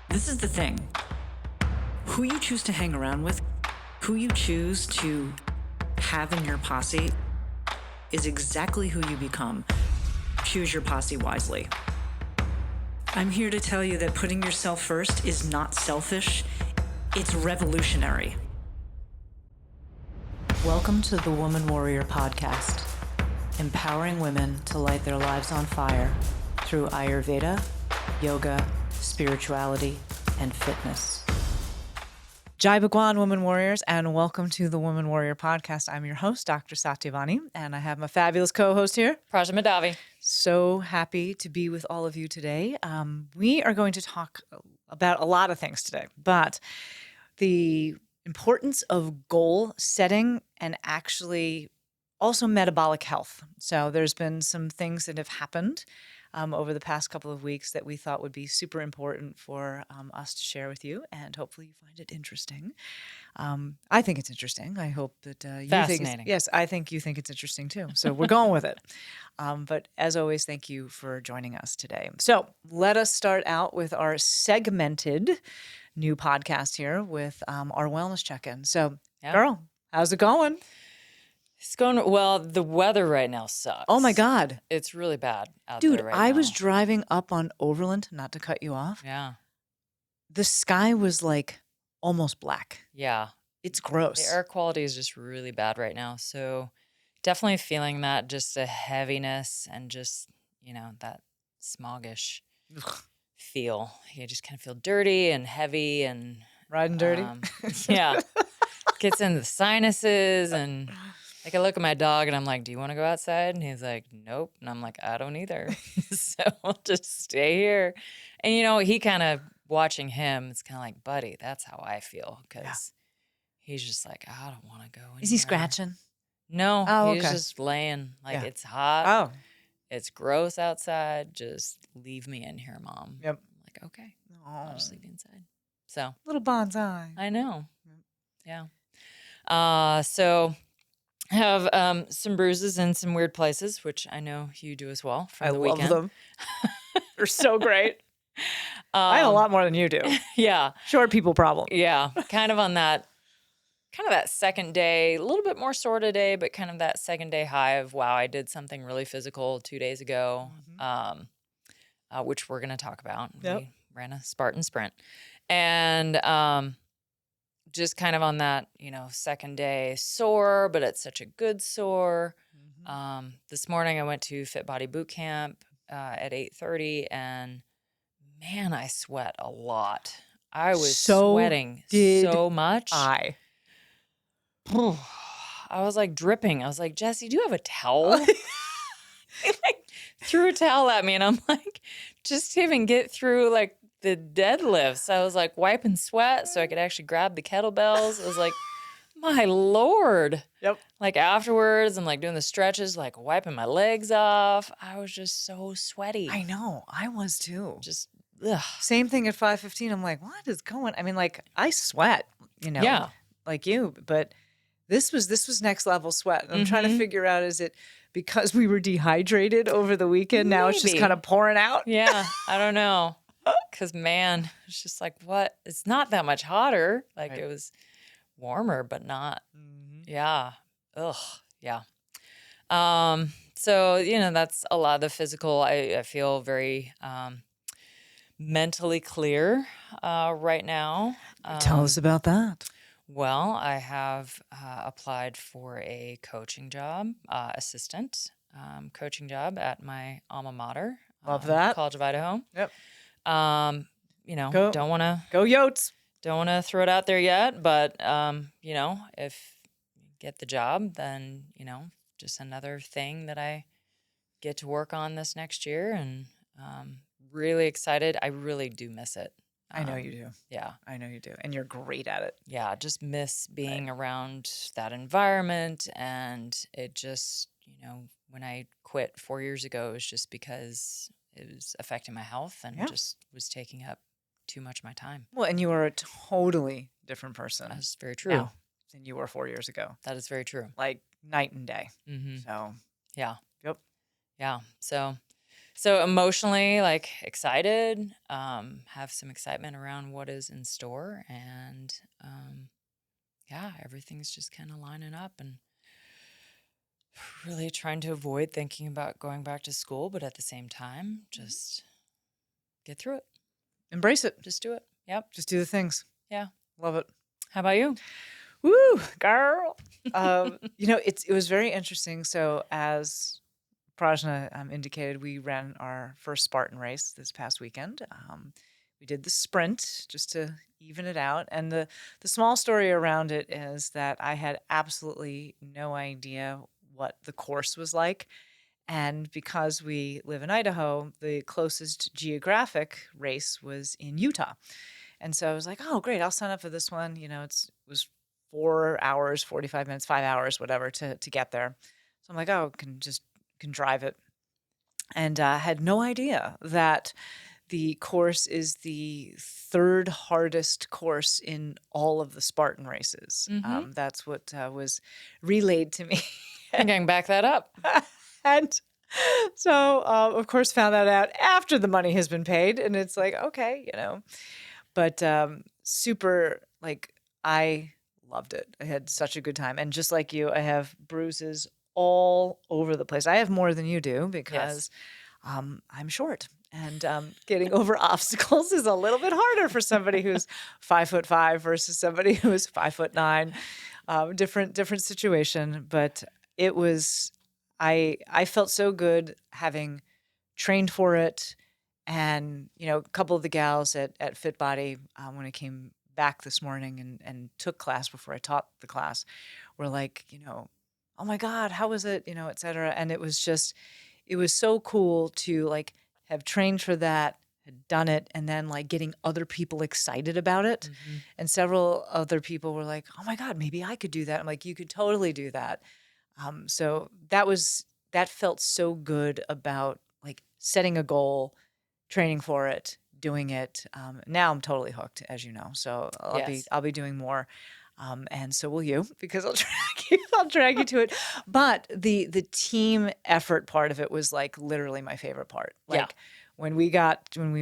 This is the thing. Who you choose to hang around with, who you choose to have in your posse is exactly who you become. Choose your posse wisely. I'm here to tell you that putting yourself first is not selfish, it's revolutionary. Welcome to the Woman Warrior Podcast, empowering women to light their lives on fire through Ayurveda, yoga, spirituality, and fitness. Jai Bhagwan, Woman Warriors, and welcome to the Woman Warrior Podcast. I'm your host, Dr. Satyavani, and I have my fabulous co-host here, Prajna Madhavi. So happy to be with all of you today. We are going to talk about a lot of things today, but the importance of goal setting and actually also metabolic health. So there's been some things that have happened over the past couple of weeks that we thought would be super important for us to share with you, and hopefully you find it interesting. I think it's interesting. I hope that you Fascinating. Yes, I think you think it's interesting too. So we're going with it. But as always, thank you for joining us today. So let us start out with our segmented new podcast here with our wellness check-in. So, Girl, how's it going? It's going well. The weather right now sucks. Oh my God. It's really bad out Dude, there right now. I was driving up on Overland, not to cut you off. Yeah. The sky was like almost black. Yeah. It's gross. The air quality is just really bad right now. So definitely feeling that, just a heaviness and just, that smoggish feel. You just kind of feel dirty and heavy and Riding dirty. Yeah. Gets into the sinuses and like I look at my dog and I'm like, do you want to go outside? And he's like, nope. And I'm like, I don't either. So I'll just stay here. And he kind of watching him, it's kind of like, buddy, that's how I feel. Because he's just like, I don't want to go anywhere. Is he scratching? No, Oh, he's okay. just laying. Like it's hot. Oh. It's gross outside. Just leave me in here, Mom. Yep. I'm like, okay. I'll just leave you inside. So Little bonsai. I know. Yeah. So I have some bruises in some weird places, which I know you do as well from the weekend. I love them. They're so great. I have a lot more than you do. Yeah. Short people problem. Yeah. Kind of that second day, a little bit more sore today, but kind of that second day high of, wow, I did something really physical 2 days ago, which we're going to talk about. Yep. We ran a Spartan sprint. And just kind of on that, second day sore, but it's such a good sore. This morning I went to Fit Body Boot Camp at 8:30, and man, I sweat a lot. I was sweating so much. I was like dripping. I was like, Jesse, do you have a towel? He threw a towel at me, and I'm like, just to even get through like the deadlifts. I was like wiping sweat so I could actually grab the kettlebells. I was like, my Lord. Yep. Like afterwards, I'm like doing the stretches, like wiping my legs off. I was just so sweaty. I know. I was too. Just, ugh. Same thing at 5:15. I'm like, what is going? I mean, like I sweat, like you, but this was next level sweat. And I'm trying to figure out, is it because we were dehydrated over the weekend? Now it's just kind of pouring out. Yeah. I don't know. Because, man, it's just like, what? It's not that much hotter. Like, It was warmer, but not. Yeah. Ugh. Yeah. So, that's a lot of the physical. I feel very mentally clear right now. Tell us about that. Well, I have applied for a coaching job, assistant coaching job at my alma mater. Love that. College of Idaho. Yep. Don't want to go Yotes. Don't want to throw it out there yet, but if you get the job, then just another thing that I get to work on this next year, and really excited. I really do miss it. I know you do. Yeah, I know you do, and you're great at it. Yeah, just miss being around that environment, and it just when I quit 4 years ago, it was just because it was affecting my health and just was taking up too much of my time. Well, and you are a totally different person. That's very true. Now than you were 4 years ago. That is very true. Like night and day. Mm-hmm. So, yeah. Yep. Yeah. So So emotionally, like excited, have some excitement around what is in store. And yeah, everything's just kind of lining up and really trying to avoid thinking about going back to school, but at the same time, just get through it. Embrace it. Just do it. Yep. Just do the things. Yeah. Love it. How about you? Woo, girl. It was very interesting. So as Prajna indicated, we ran our first Spartan race this past weekend. We did the sprint just to even it out. And the small story around it is that I had absolutely no idea what the course was like. And because we live in Idaho, the closest geographic race was in Utah. And so I was like, oh, great, I'll sign up for this one. It was 4 hours, 45 minutes, 5 hours, whatever, to get there. So I'm like, oh, can drive it. And had no idea that the course is the third hardest course in all of the Spartan races. That's what was relayed to me. I'm going to back that up. And so, of course, found that out after the money has been paid. And it's like, okay, But super, like, I loved it. I had such a good time. And just like you, I have bruises all over the place. I have more than you do because I'm short. And getting over obstacles is a little bit harder for somebody who's 5'5" versus somebody who is 5'9". Different situation. But it was, I felt so good having trained for it. And, a couple of the gals at Fit Body, when I came back this morning and took class before I taught the class, were like, oh my God, how was it, et cetera. And it was so cool to like have trained for that, had done it, and then like getting other people excited about it. And several other people were like, oh my God, maybe I could do that. I'm like, you could totally do that. So that felt so good about like setting a goal, training for it, doing it. Now I'm totally hooked, as you know. So I'll be doing more. And so will you, because I'll drag you to it. But the team effort part of it was like literally my favorite part. Like when we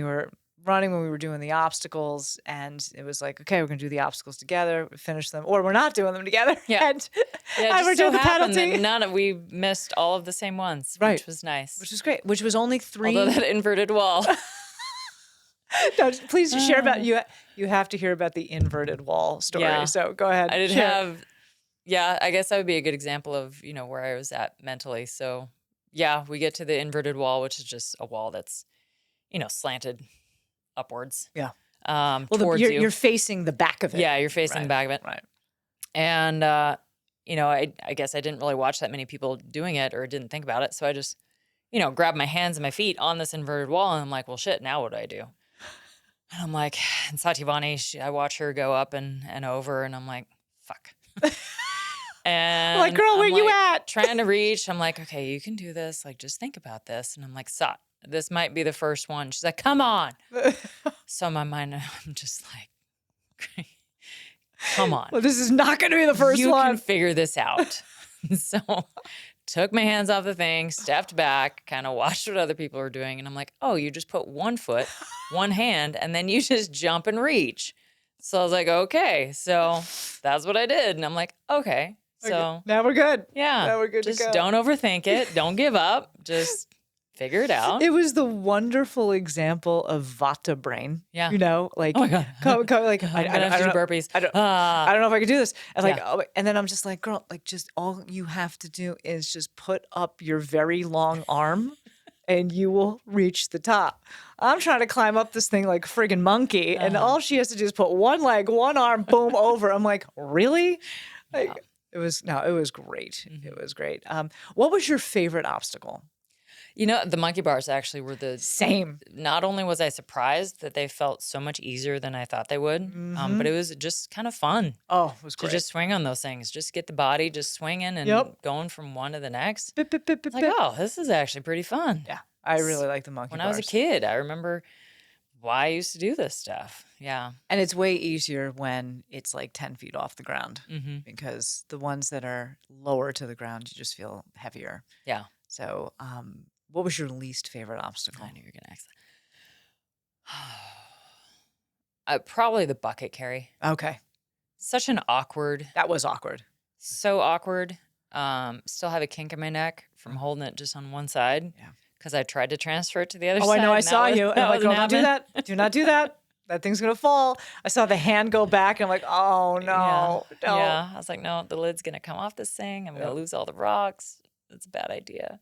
were running, when we were doing the obstacles, and it was like, okay, we're gonna do the obstacles together, finish them, or we're not doing them together. Yeah. And we're doing the penalty. We missed all of the same ones, right, which was nice. Which was great. Which was only 3. Although that inverted wall. No, please share about you. You have to hear about the inverted wall story. Yeah. So go ahead. I did have. Yeah, I guess that would be a good example of where I was at mentally. So yeah, we get to the inverted wall, which is just a wall that's slanted upwards. Yeah. Towards you're facing the back of it. Yeah, you're facing the back of it. Right. And I guess I didn't really watch that many people doing it or didn't think about it, so I just grabbed my hands and my feet on this inverted wall, and I'm like, well, shit, now what do I do? And I'm like, and Satyavani, I watch her go up and over, and I'm like, fuck. And like, girl, where you at? Trying to reach. I'm like, okay, you can do this. Like, just think about this. And I'm like, Sat, this might be the first one. She's like, come on. So in my mind, I'm just like, come on. Well, this is not going to be the first one. You can figure this out. So took my hands off the thing, stepped back, kind of watched what other people were doing. And I'm like, oh, you just put one foot, one hand, and then you just jump and reach. So I was like, okay. So that's what I did. And I'm like, okay. So now we're good. Yeah. Now we're good just to go. Don't overthink it. Don't give up. Just figure it out. It was the wonderful example of Vata brain. Yeah. Like, oh my God. Like I don't have to do burpees. I don't know if I could do this. And and then I'm just like, girl, like just all you have to do is just put up your very long arm and you will reach the top. I'm trying to climb up this thing like a friggin' monkey. And all she has to do is put one leg, one arm, boom, over. I'm like, really? Like, it was great. Mm-hmm. It was great. What was your favorite obstacle? The monkey bars actually were the same. Not only was I surprised that they felt so much easier than I thought they would, but it was just kind of fun. Oh, it was great. To just swing on those things. Just get the body just swinging and going from one to the next. Bip, bip, bip, bip, like, oh, this is actually pretty fun. Yeah, I really like the monkey bars. When I was a kid, I remember why I used to do this stuff. Yeah. And it's way easier when it's like 10 feet off the ground because the ones that are lower to the ground, you just feel heavier. Yeah. So What was your least favorite obstacle? I knew you were going to ask that. Probably the bucket carry. Okay. Such an awkward. That was awkward. So awkward. Still have a kink in my neck from holding it just on one side. Yeah. Because I tried to transfer it to the other Oh, side. I know. I saw you. And I'm like, don't do that. Do not do that. That thing's going to fall. I saw the hand go back. And I'm like, oh, no. Yeah. I was like, no, the lid's going to come off this thing. I'm going to lose all the rocks. That's a bad idea.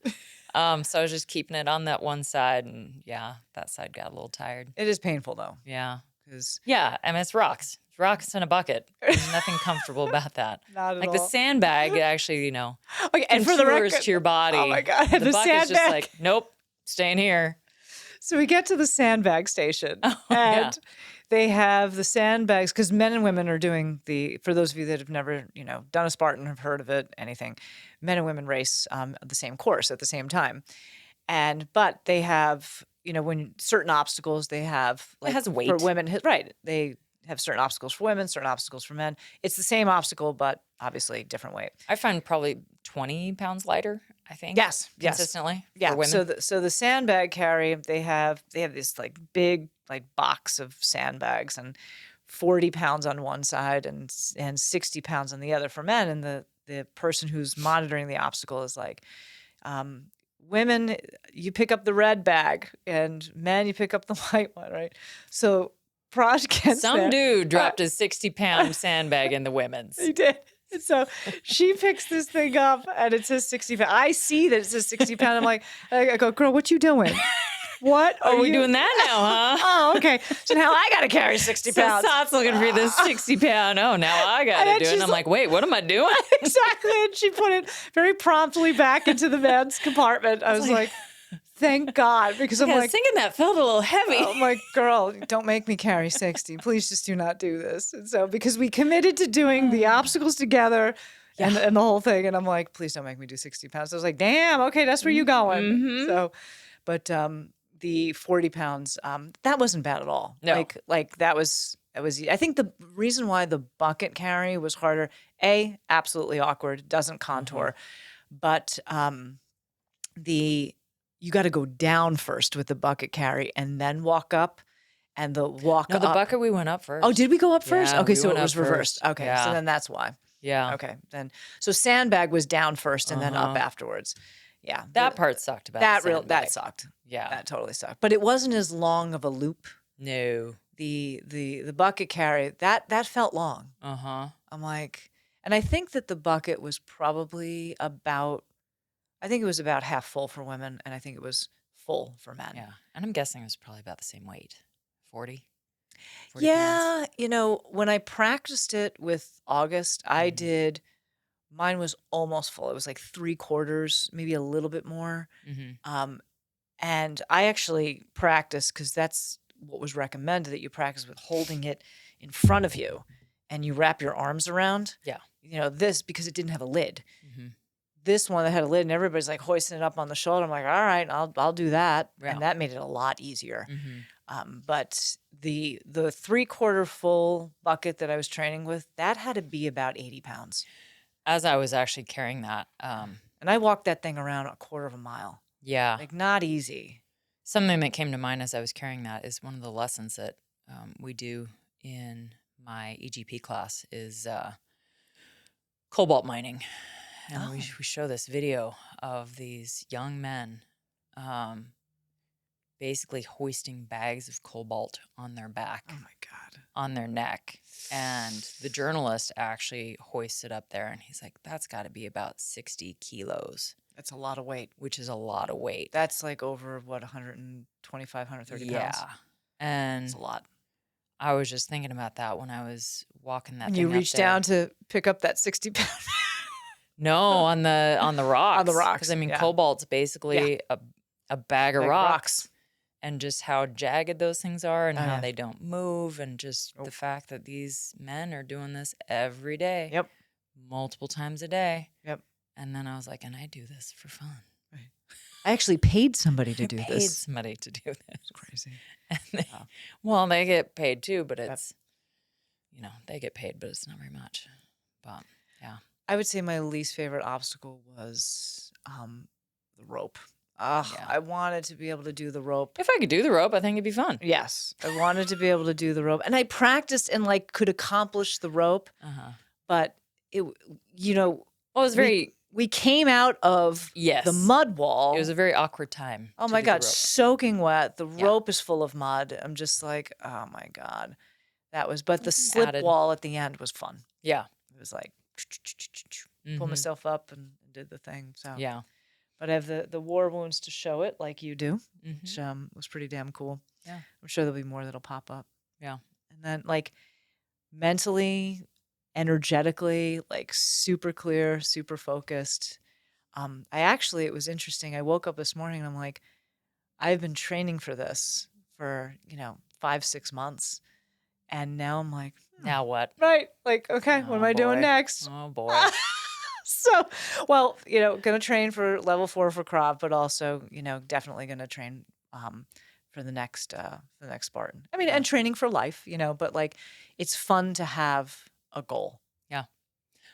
So I was just keeping it on that one side. And yeah, that side got a little tired. It is painful, though. Yeah. Yeah. I mean, it's rocks. It's rocks in a bucket. There's nothing comfortable about that. Not at like all. the sandbag, actually, Okay, and for the record, to your body. Oh my God. The The bucket's just sandbag. like, nope, staying here. So we get to the sandbag station, yeah. and they have the sandbags, because men and women are doing for those of you that have never, done a Spartan, have heard of it, anything, men and women race the same course at the same time. But they have, when certain obstacles they have, like it has weight. for women, right. They have certain obstacles for women, certain obstacles for men. It's the same obstacle, but obviously different weight. I find probably 20 pounds lighter, I think. Yes. Consistently. Yeah. For women. So the sandbag carry, they have this like big like box of sandbags, and 40 pounds on one side and 60 pounds on the other for men. And the person who's monitoring the obstacle is like, women, you pick up the red bag, and men, you pick up the white one, right? So Praj gets Some dude dropped a 60-pound sandbag in the women's. He did. And so she picks this thing up, and it says 60 pounds. I see that it says 60 pounds. I'm like, I go, girl, what you doing? What are we doing that now, huh? Oh, okay. So now I got to carry 60 pounds. So Sat's looking for this 60-pound. Oh, now I got to do it. And I'm like, wait, what am I doing? Exactly. And she put it very promptly back into the men's compartment. I was like, thank God. Because I'm like, thinking that felt a little heavy. I'm like, girl, don't make me carry 60. Please just do not do this. And so, because we committed to doing the obstacles together and the whole thing. And I'm like, please don't make me do 60 pounds. So I was like, damn, okay, that's where you going. Mm-hmm. So, but the 40 pounds, that wasn't bad at all. No. Like that was, I think the reason why the bucket carry was harder, absolutely awkward, doesn't contour, but you got to go down first with the bucket carry and then walk up, and the walk up. No, the bucket we went up first. Oh, did we go up first? Yeah, Okay, we so went it was up reversed. first. Okay, Yeah. so then that's why. Yeah. Okay, then so sandbag was down first and then up afterwards. Yeah, that part sucked about that sucked. Yeah, that totally sucked. But it wasn't as long of a loop. No, the bucket carry that felt long. I'm like, and I think that the bucket was probably about half full for women, and I think it was full for men. Yeah, and I'm guessing it was probably about the same weight, 40 yeah, pounds. When I practiced it with August, I did. Mine was almost full. It was like 3/4, maybe a little bit more. And I actually practiced, because that's what was recommended, that you practice with holding it in front of you and you wrap your arms around. Yeah. This, because it didn't have a lid. This one that had a lid, and everybody's like hoisting it up on the shoulder. I'm like, all right, I'll do that. Yeah. And that made it a lot easier. But the 3/4 full bucket that I was training with, that had to be about 80 pounds. As I was actually carrying that. And I walked that thing around 1/4 mile. Yeah. Like, not easy. Something that came to mind as I was carrying that is one of the lessons that we do in my EGP class is cobalt mining. And we show this video of these young men basically hoisting bags of cobalt on their back. Oh, my God. On their neck. And the journalist actually hoists it up there, and he's like, that's got to be about 60 kilos. That's a lot of weight. Which is a lot of weight. That's like over, 125, 130 pounds? Yeah. And that's a lot. I was just thinking about that when I was walking that And thing you up reached there. down to pick up that 60 pound. No, on the rocks. On the rocks. Because, I mean, yeah. cobalt's basically a bag of rocks. rocks. And just how jagged those things are, and how yeah. they don't move, and just the fact that these men are doing this every day. Yep. Multiple times a day. Yep. And then I was like, and I do this for fun. Right. I actually paid somebody to do Paid this. somebody to do this. It's crazy. And well, they get paid too, but it's, they get paid, but it's not very much. But yeah. I would say my least favorite obstacle was the rope. Yeah. I wanted to be able to do the rope. If I could do the rope, I think it'd be fun. Yes, I wanted to be able to do the rope, and I practiced and like could accomplish the rope, but it, you know, Well, it was very we came out of yes. the mud wall. It was a very awkward time. Oh to my do God, the rope. soaking wet. The rope is full of mud. I'm just like, oh my God, that was. But the slip Added. wall at the end was fun. Yeah, it was like pull myself up and did the thing. So yeah. But I have the war wounds to show it, like you do, which was pretty damn cool. Yeah, I'm sure there'll be more that'll pop up. Yeah, and then like mentally, energetically, like super clear, super focused. It was interesting. I woke up this morning and I'm like, I've been training for this for 5-6 months, and now I'm like, now what? Right? Like, okay, what am I doing next? Oh boy. So, well, going to train for level 4 for crop, but also, definitely going to train for the next Spartan. I mean, and training for life, but like it's fun to have a goal. Yeah.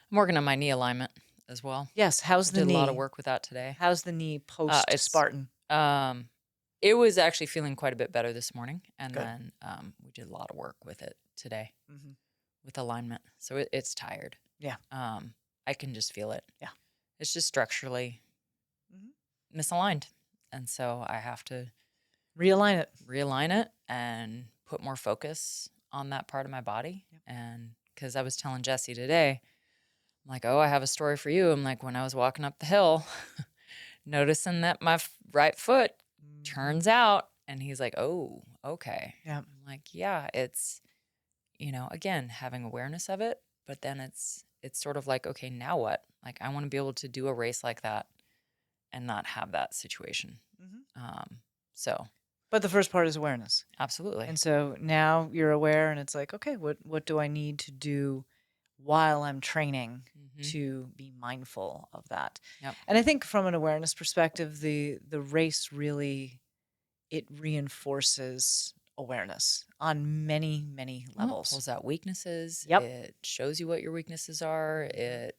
I'm working on my knee alignment as well. Yes. How's the knee? Did a lot of work with that today. How's the knee post Spartan? It was actually feeling quite a bit better this morning, and then we did a lot of work with it today with alignment. So it's tired. Yeah. I can just feel it. Yeah. It's just structurally misaligned. And so I have to realign it and put more focus on that part of my body. Yep. And because I was telling Jesse today, I'm like, oh, I have a story for you. I'm like, when I was walking up the hill, noticing that my right foot turns out, and he's like, oh, okay. Yeah. I'm like, yeah, it's, again, having awareness of it, but then it's sort of like, okay, now what? Like, I want to be able to do a race like that and not have that situation. But the first part is awareness. Absolutely. And so now you're aware, and it's like, okay, what do I need to do while I'm training to be mindful of that? Yep. And I think from an awareness perspective, the race really, it reinforces awareness on many, many levels. It pulls out weaknesses. Yep. It shows you what your weaknesses are. It,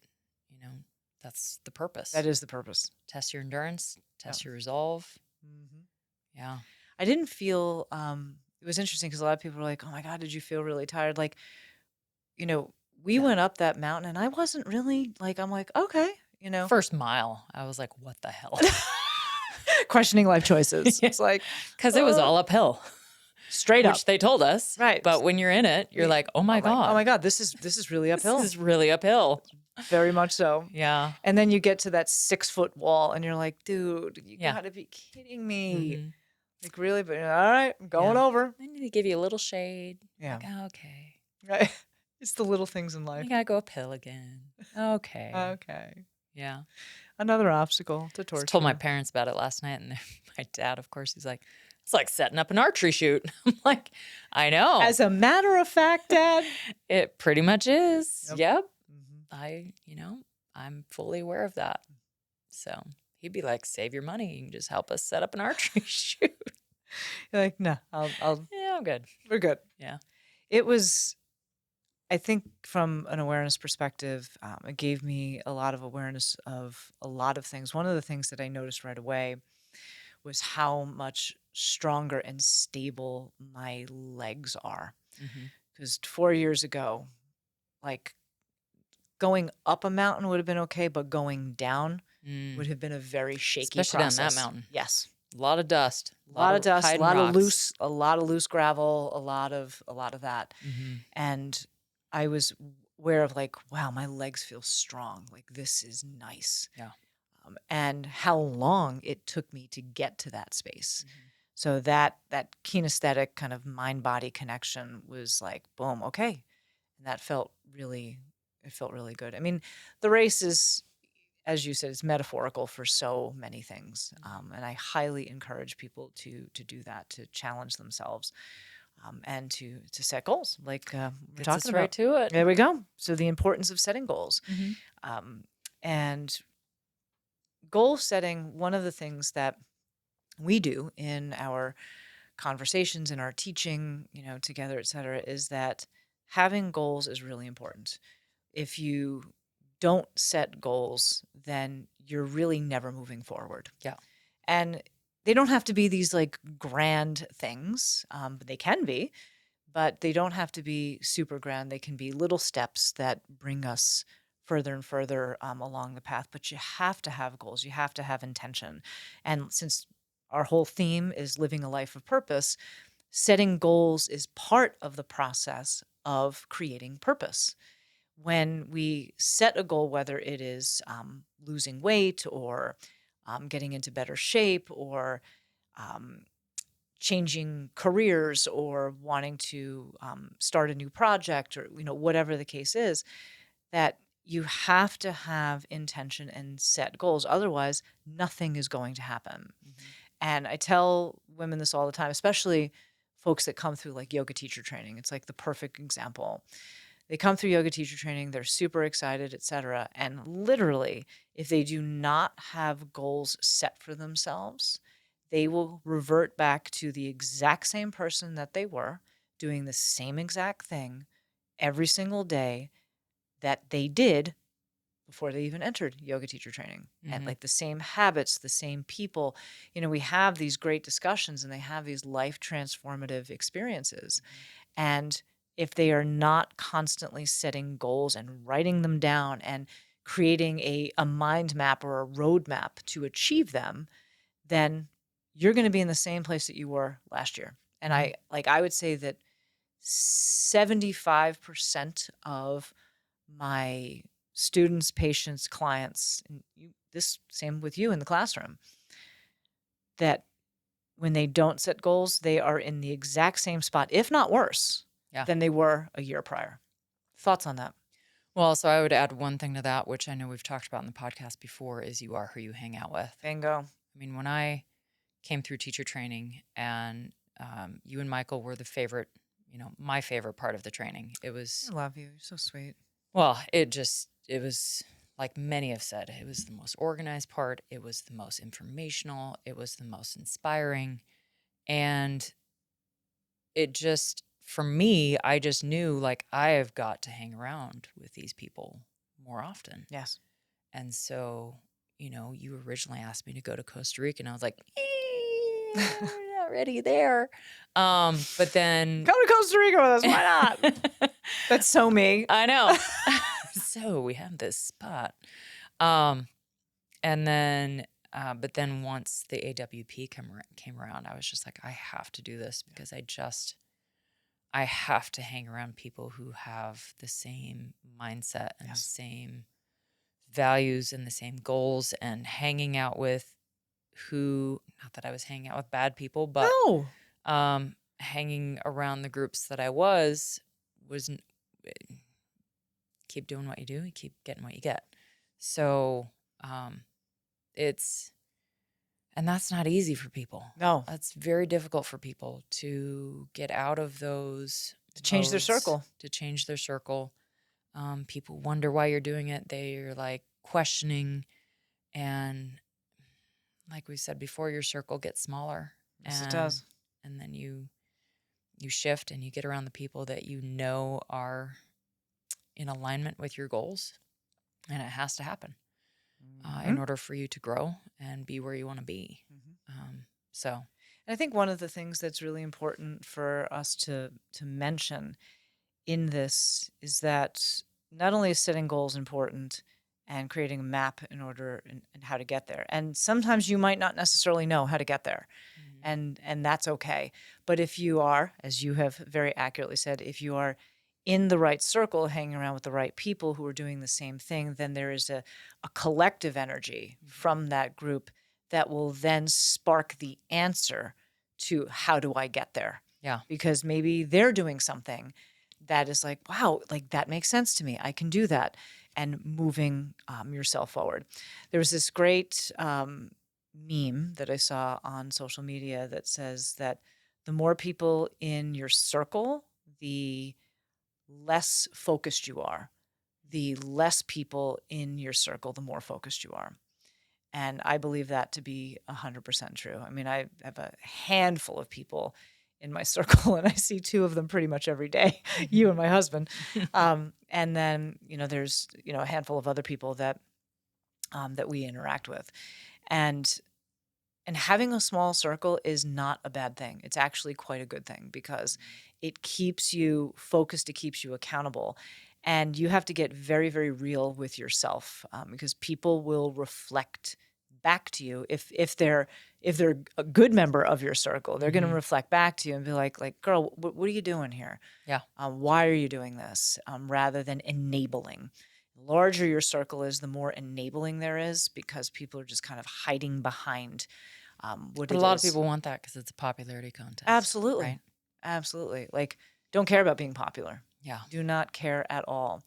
that's the purpose. That is the purpose. Test your endurance, test your resolve. Yeah. I didn't feel, it was interesting because a lot of people were like, oh my God, did you feel really tired? Like, we went up that mountain and I wasn't really like, I'm like, okay, First mile, I was like, what the hell? Questioning life choices. It's like, because it was all uphill. Straight up. Which they told us. Right. But when you're in it, you're like, oh my God. Oh my God, this is really uphill. This is really uphill. Very much so. Yeah. And then you get to that 6-foot wall and you're like, dude, you gotta be kidding me. Like, really? But all right, I'm going over. I need to give you a little shade. Yeah. Like, okay. Right. It's the little things in life. You gotta go uphill again. Okay. Okay. Yeah. Another obstacle to torture. I told my parents about it last night, and my dad, of course, he's like, it's like setting up an archery shoot. I'm like, I know. As a matter of fact, Dad. It pretty much is. Yep. Mm-hmm. I'm fully aware of that. So he'd be like, save your money. You can just help us set up an archery shoot. You're like, no, I'll yeah, I'm good. We're good. Yeah. It was, I think from an awareness perspective, it gave me a lot of awareness of a lot of things. One of the things that I noticed right away was how much stronger and stable my legs are. Because 4 years ago, like going up a mountain would have been okay, but going down would have been a very shaky Especially process. down that mountain. Yes. A lot of dust. A lot of dust, a lot of rocks. loose gravel, a lot of that. And I was aware of like, wow, my legs feel strong. Like, this is nice. Yeah. And how long it took me to get to that space. So that kinesthetic kind of mind-body connection was like, boom, okay. And that felt really good. I mean, the race is, as you said, it's metaphorical for so many things. And I highly encourage people to do that, to challenge themselves. And to set goals, like we're talking about. Right to it. There we go. So the importance of setting goals, and goal setting. One of the things that we do in our conversations, in our teaching, together, et cetera, is that having goals is really important. If you don't set goals, then you're really never moving forward. Yeah. And they don't have to be these like grand things. But they can be, but they don't have to be super grand. They can be little steps that bring us further and further along the path. But you have to have goals. You have to have intention. And since our whole theme is living a life of purpose, setting goals is part of the process of creating purpose. When we set a goal, whether it is losing weight or getting into better shape or um, changing careers or wanting to start a new project or whatever the case is, that you have to have intention and set goals. Otherwise, nothing is going to happen. And I tell women this all the time, especially folks that come through like yoga teacher training. It's like the perfect example. They come through yoga teacher training, they're super excited, etc. And literally, if they do not have goals set for themselves, they will revert back to the exact same person that they were, doing the same exact thing every single day that they did before they even entered yoga teacher training. And like the same habits, the same people. We have these great discussions and they have these life transformative experiences. And if they are not constantly setting goals and writing them down and creating a mind map or a roadmap to achieve them, then you're going to be in the same place that you were last year. And I would say that 75% of my students, patients, clients, and this same with you in the classroom, that when they don't set goals, they are in the exact same spot, if not worse, than they were a year prior. Thoughts on that? Well, so I would add one thing to that, which I know we've talked about in the podcast before, is you are who you hang out with. Bingo. I mean, when I came through teacher training and you and Michael were the favorite, my favorite part of the training. It was... I love you. You're so sweet. Well, it was like many have said, it was the most organized part. It was the most informational. It was the most inspiring. And it just, for me, I just knew like I have got to hang around with these people more often. Yes. And so, you originally asked me to go to Costa Rica and I was like, we're not ready there. But then come to Costa Rica with us. Why not? That's so me. I know. So we have this spot. And then, but then once the AWP came around, I was just like, I have to do this because I have to hang around people who have the same mindset and the same values and the same goals, and hanging out with not that I was hanging out with bad people, but hanging around the groups that I was keep doing what you do, you keep getting what you get. So and that's not easy for people. No. That's very difficult for people to get out of those. To change their circle. To change their circle. People wonder why you're doing it. They're like questioning. And like we said before, your circle gets smaller. Yes, it does. And then you shift and you get around the people that are in alignment with your goals. And it has to happen in order for you to grow and be where you want to be. And I think one of the things that's really important for us to mention in this is that not only is setting goals important and creating a map in order and how to get there. And sometimes you might not necessarily know how to get there. And that's okay. But if you are, as you have very accurately said, if you are in the right circle, hanging around with the right people who are doing the same thing, then there is a collective energy from that group that will then spark the answer to how do I get there? Yeah. Because maybe they're doing something that is like, wow, like that makes sense to me. I can do that. And moving yourself forward. There was this great meme that I saw on social media that says that the more people in your circle, the less focused you are. The less people in your circle, the more focused you are. And I believe that to be 100% true. I mean, I have a handful of people in my circle, and I see two of them pretty much every day, you and my husband. And then, there's, a handful of other people that we interact with. And And having a small circle is not a bad thing. It's actually quite a good thing because it keeps you focused, it keeps you accountable. And you have to get very, very real with yourself because people will reflect back to you if they're a good member of your circle. They're going to reflect back to you and be like, girl, what are you doing here? Yeah. Why are you doing this? Rather than enabling. The larger your circle is, the more enabling there is because people are just kind of hiding behind what But it a lot of is. people want that because it's a popularity contest. Absolutely. Right? Absolutely. Like, don't care about being popular. Yeah. Do not care at all.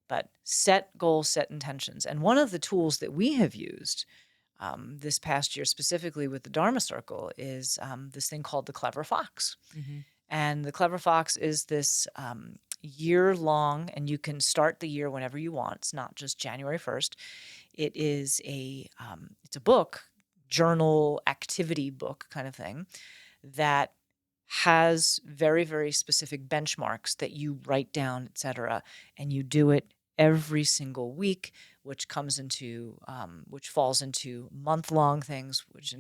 But set goals, set intentions. And one of the tools that we have used this past year, specifically with the Dharma Circle, is this thing called the Clever Fox. And the Clever Fox is this year long, and you can start the year whenever you want. It's not just January 1st. It is it's a book, journal activity book kind of thing that has very, very specific benchmarks that you write down, et cetera, and you do it every single week, which falls into month-long things, which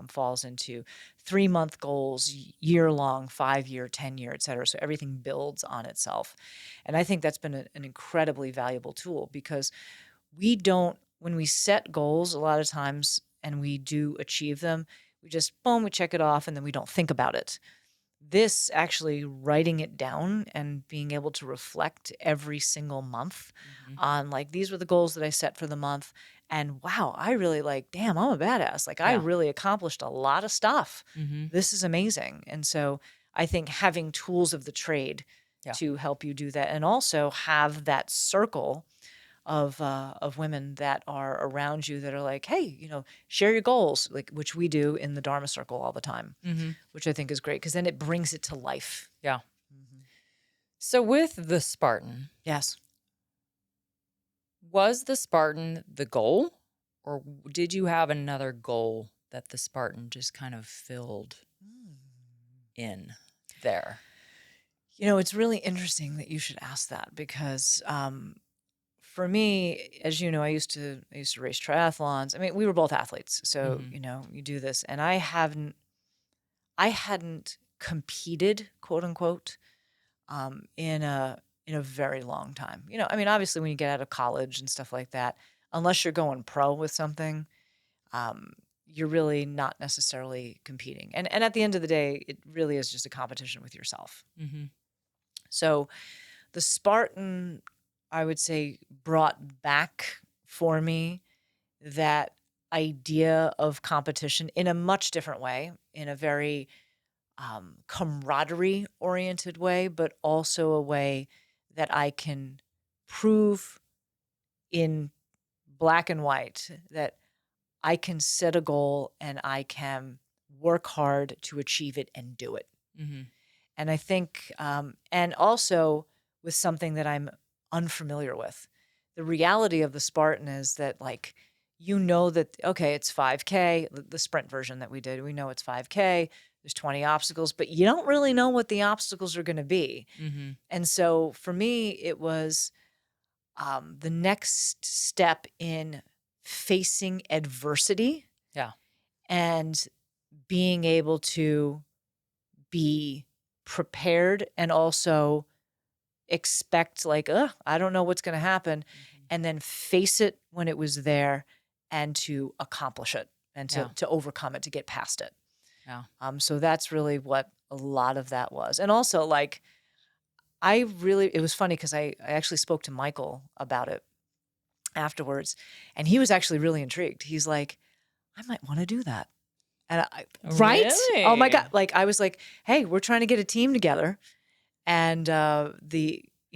falls into 3-month goals, year-long, 5-year, 10-year, et cetera. So everything builds on itself. And I think that's been an incredibly valuable tool because when we set goals a lot of times and we do achieve them, we just, boom, we check it off and then we don't think about it. This actually writing it down and being able to reflect every single month on like, these were the goals that I set for the month. And wow, I really damn, I'm a badass. Like I really accomplished a lot of stuff. This is amazing. And so I think having tools of the trade to help you do that and also have that circle of women that are around you that are like, hey, share your goals, like which we do in the Dharma Circle all the time, which I think is great because then it brings it to life. Yeah. So with the Spartan, Yes. was the Spartan the goal, or did you have another goal that the Spartan just kind of filled in there? It's really interesting that you should ask that because for me, as you know, I used to race triathlons. I mean, we were both athletes, so you do this, and I hadn't competed, quote unquote, in a very long time. I mean, obviously, when you get out of college and stuff like that, unless you're going pro with something, you're really not necessarily competing. And at the end of the day, it really is just a competition with yourself. So the Spartan, I would say, brought back for me that idea of competition in a much different way, in a very camaraderie-oriented way, but also a way that I can prove in black and white that I can set a goal and I can work hard to achieve it and do it. And I think, and also with something that I'm unfamiliar with. The reality of the Spartan is that, that, okay, it's 5K, the sprint version that we did. We know it's 5K, there's 20 obstacles, but you don't really know what the obstacles are going to be. And so for me, it was the next step in facing adversity. Yeah. And being able to be prepared and also expect I don't know what's going to happen, and then face it when it was there and to accomplish it and to overcome it, to get past it. Yeah. So that's really what a lot of that was. And also it was funny because I actually spoke to Michael about it afterwards, and he was actually really intrigued. He's like, I might want to do that. And right? Really? Oh my God. I was like, hey, we're trying to get a team together. And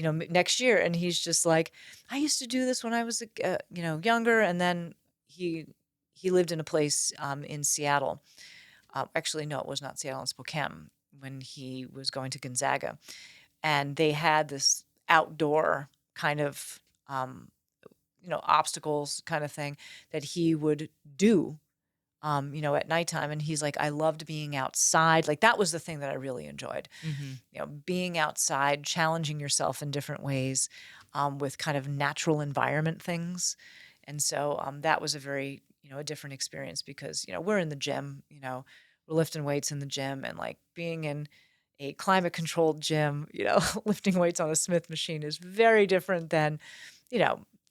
next year. And he's just like, I used to do this when I was, younger. And then he lived in a place in Seattle. Actually, no, it was not Seattle, in Spokane, when he was going to Gonzaga. And they had this outdoor kind of, obstacles kind of thing that he would do at nighttime. And he's like, I loved being outside. Like that was the thing that I really enjoyed, being outside, challenging yourself in different ways with kind of natural environment things. And so that was a very, a different experience because, we're in the gym, we're lifting weights in the gym, and like being in a climate controlled gym, lifting weights on a Smith machine is very different than,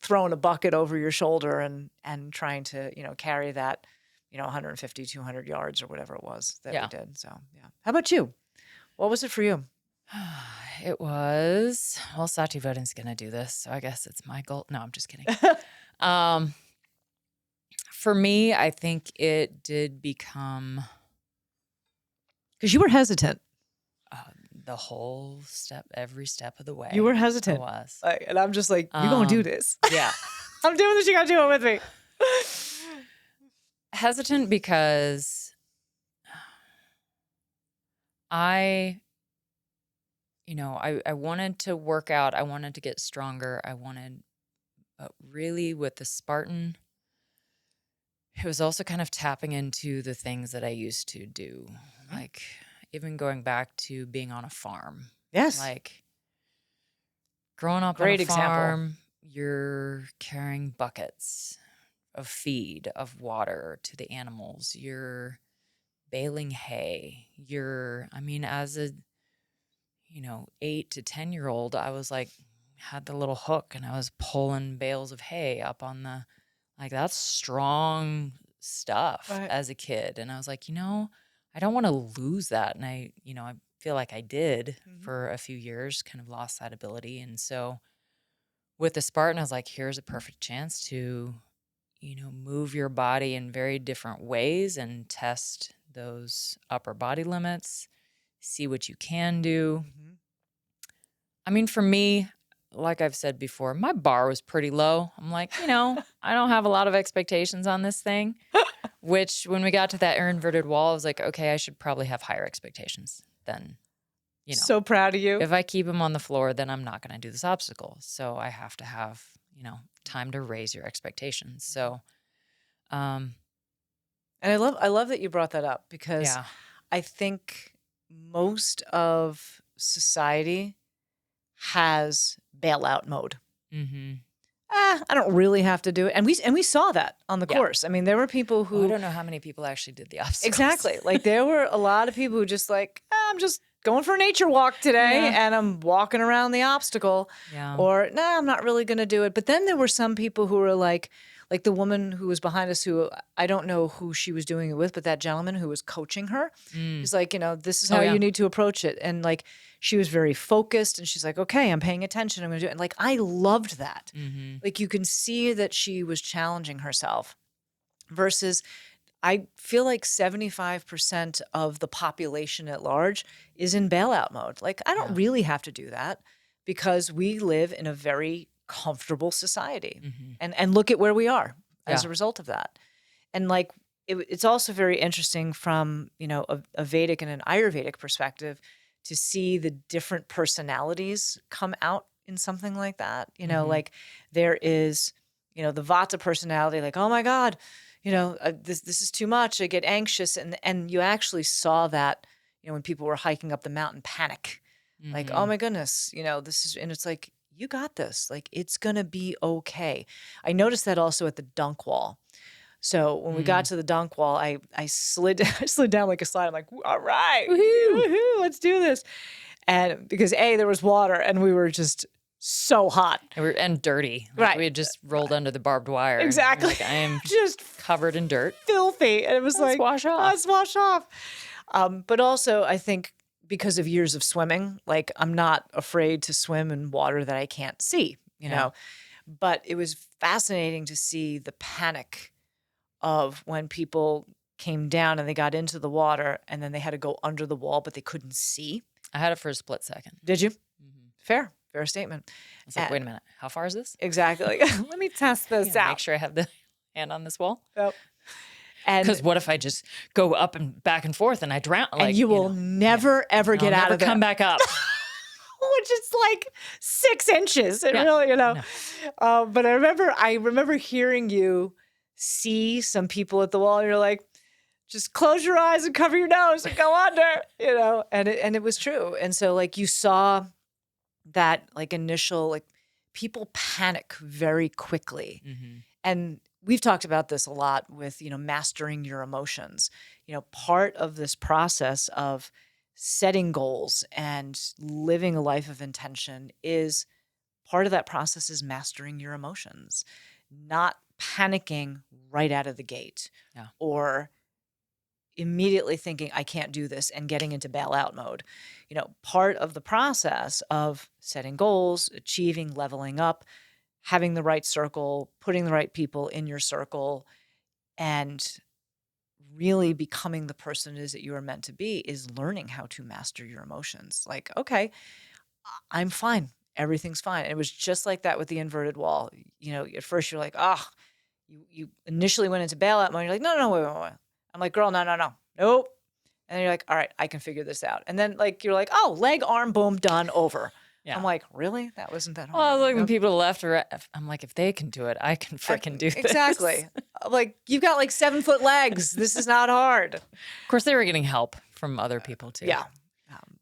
throwing a bucket over your shoulder and trying to, carry that, 150, 200 yards or whatever it was that we did. So, yeah. How about you? What was it for you? It was, well, Satyavani's going to do this, so I guess it's my goal. No, I'm just kidding. For me, I think it did become... Because you were hesitant. The whole step, every step of the way. You were hesitant. I was. And I'm just like, you're going to do this. Yeah. I'm doing this. You got to do it with me. Hesitant because I wanted to work out. I wanted to get stronger. But really with the Spartan, it was also kind of tapping into the things that I used to do. Like even going back to being on a farm. Yes. Like growing up Great on a example. farm, you're carrying buckets of feed, of water to the animals. You're baling hay. As a 8 to 10-year-old, I was like, had the little hook and I was pulling bales of hay up on the, like, that's strong stuff as a kid. And I was like, I don't want to lose that. And I feel like I did for a few years, kind of lost that ability. And so with the Spartan, I was like, here's a perfect chance to, move your body in very different ways and test those upper body limits, see what you can do. For me, like I've said before, my bar was pretty low. I'm like, I don't have a lot of expectations on this thing, which when we got to that inverted wall, I was like, okay, I should probably have higher expectations than, So proud of you. If I keep them on the floor, then I'm not going to do this obstacle. So I have to have, time to raise your expectations. So, and I love that you brought that up because I think most of society has bailout mode. I don't really have to do it. And we saw that on the course. There were people who... I don't know how many people actually did the obstacles. Exactly. Like there were a lot of people who just like, I'm just going for a nature walk today and I'm walking around the obstacle. Yeah. Or, I'm not really going to do it. But then there were some people who were like the woman who was behind us who, I don't know who she was doing it with, but that gentleman who was coaching her, he's like, this is how you need to approach it. And like, she was very focused and she's like, okay, I'm paying attention. I'm going to do it. And like, I loved that. Like you can see that she was challenging herself versus I feel like 75% of the population at large is in bailout mode. Like, I don't really have to do that because we live in a very comfortable society. And look at where we are as a result of that. And like, it's also very interesting from, a Vedic and an Ayurvedic perspective to see the different personalities come out in something like that. Like there is, the Vata personality, like, oh my God, this is too much. I get anxious. And you actually saw that, when people were hiking up the mountain, panic, like, oh my goodness, this is, and it's like, you got this, like, it's going to be okay. I noticed that also at the dunk wall. So when we got to the dunk wall, I slid down like a slide. I'm like, all right, woohoo, let's do this. And because there was water and we were just so hot. And dirty. Like we had just rolled under the barbed wire. Exactly. Like, I am just covered in dirt. Filthy. And it was Let's wash off. Let's wash off. But also I think because of years of swimming, like I'm not afraid to swim in water that I can't see, you know. But it was fascinating to see the panic of when people came down and they got into the water and then they had to go under the wall, but they couldn't see. I had it for a split second. Did you? Fair statement. I was like, wait a minute, how far is this? Exactly. Let me test this out. Make sure I have the hand on this wall. Yep. Because what if I just go up and back and forth and I drown? And you will never, ever get out of it. Come back up. Which is like 6 inches. It really, No. But I remember hearing you see some people at the wall and you're like, just close your eyes and cover your nose and go under, and it was true. And so like you saw that like initial, like people panic very quickly. And we've talked about this a lot with, mastering your emotions. Part of this process of setting goals and living a life of intention is part of that process is mastering your emotions, not panicking right out of the gate Yeah. or immediately thinking, I can't do this and getting into bailout mode. Part of the process of setting goals, achieving, leveling up, having the right circle, putting the right people in your circle, and really becoming the person it is that you are meant to be is learning how to master your emotions. Like, okay, I'm fine. Everything's fine. And it was just like that with the inverted wall. At first you're like, you initially went into bailout mode. You're like, no, wait. I'm like, girl, no, nope. And then you're like, all right, I can figure this out. And then you're like, oh, leg, arm, boom, done, over. Yeah. I'm like, really? That wasn't that hard. Well, I was looking at people to the left or right. I'm like, if they can do it, I can freaking do this. Exactly. Like, you've got 7-foot legs. This is not hard. Of course, they were getting help from other people too. Yeah.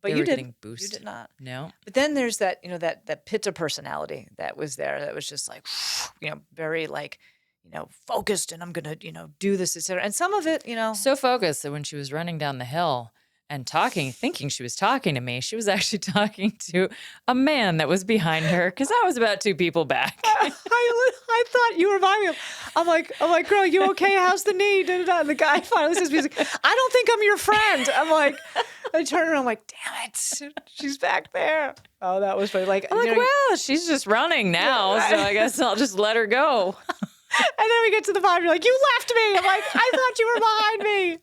But They you were did. getting boost. You did not. No. But then there's that, that pitta personality that was there. That was just very focused, and I'm going to, do this, et cetera. And some of it, So focused that when she was running down the hill and talking, thinking she was talking to me, she was actually talking to a man that was behind her because I was about 2 people back. I thought you were behind me. I'm like, girl, you okay? How's the knee? Da, da, da. And the guy finally says, he's like, I don't think I'm your friend. I'm like, I turn around, I'm like, damn it, she's back there. Oh, that was funny. I'm like, well, she's just running now, Yeah, right. so I guess I'll just let her go. And then we get to the bottom. You're like, you left me. I'm like, I thought you were behind me.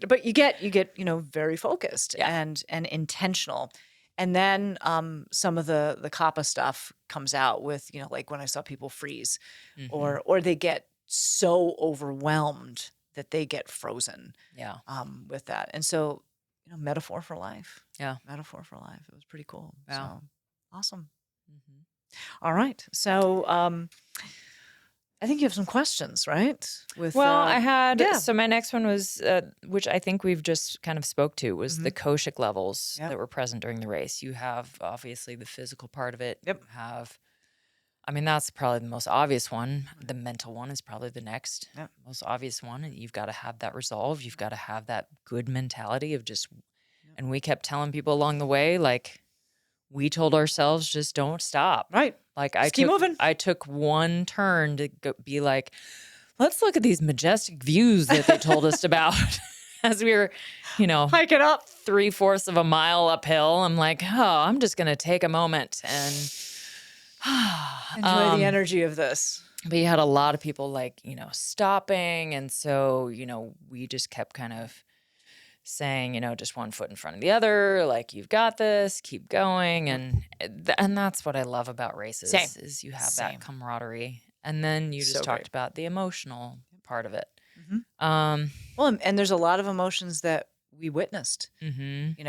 But you get very focused and intentional. And then some of the kapha stuff comes out with like when I saw people freeze, or they get so overwhelmed that they get frozen. Yeah. With that, and so metaphor for life. Yeah. Metaphor for life. It was pretty cool. Wow. So awesome. All right. So I think you have some questions, right? I had, yeah. so my next one was, which I think we've just kind of spoke to, was the koshic levels Yep. that were present during the race. You have obviously the physical part of it. Yep. You have, that's probably the most obvious one. The mental one is probably the next Yep. most obvious one. And you've got to have that resolve. You've got to have that good mentality of just, and we kept telling people along the way, like, we told ourselves, just don't stop. Right. Like Just keep moving. I took one turn to be like, let's look at these majestic views that they told us about as we were, Hike it up 3/4 of a mile uphill. I'm like, I'm just going to take a moment and enjoy the energy of this. But you had a lot of people stopping. And so, we just kept kind of saying, just one foot in front of the other, like, you've got this, keep going. And that's what I love about races. Same. Is you have Same. that camaraderie. And then you just So talked great. about the emotional part of it. Well, and there's a lot of emotions that we witnessed. Mm-hmm.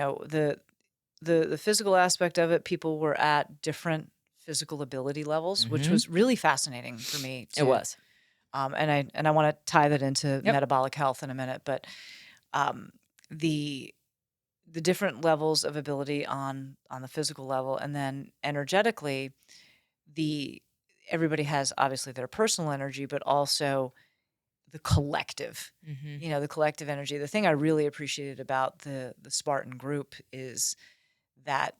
The physical aspect of it, people were at different physical ability levels, which was really fascinating for me. It was. And I want to tie that into Yep. metabolic health in a minute, but the different levels of ability on the physical level, and then energetically, everybody has obviously their personal energy, but also the collective. Mm-hmm. The collective energy. The thing I really appreciated about the Spartan group is that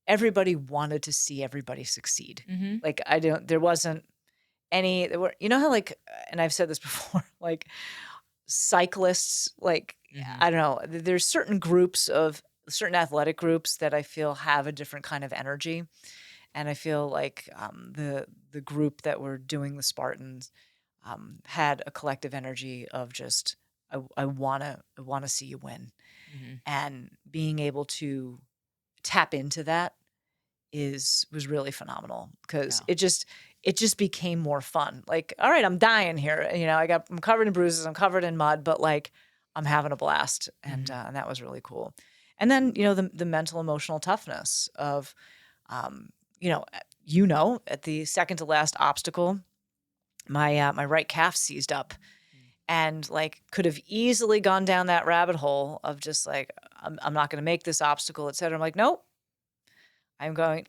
everybody wanted to see everybody succeed. Mm-hmm. There wasn't any, there were, how and I've said this before, like cyclists, I don't know, there's certain athletic groups that I feel have a different kind of energy. And I feel like the group that were doing the Spartans had a collective energy of just, I want to see you win. And being able to tap into that was really phenomenal, because it just became more fun. Like, all right, I'm dying here. I'm covered in bruises, I'm covered in mud, but I'm having a blast. And that was really cool. And then, the mental, emotional toughness of, at the second to last obstacle, my right calf seized up, and could have easily gone down that rabbit hole of just I'm not going to make this obstacle, et cetera. I'm like, nope, I'm going,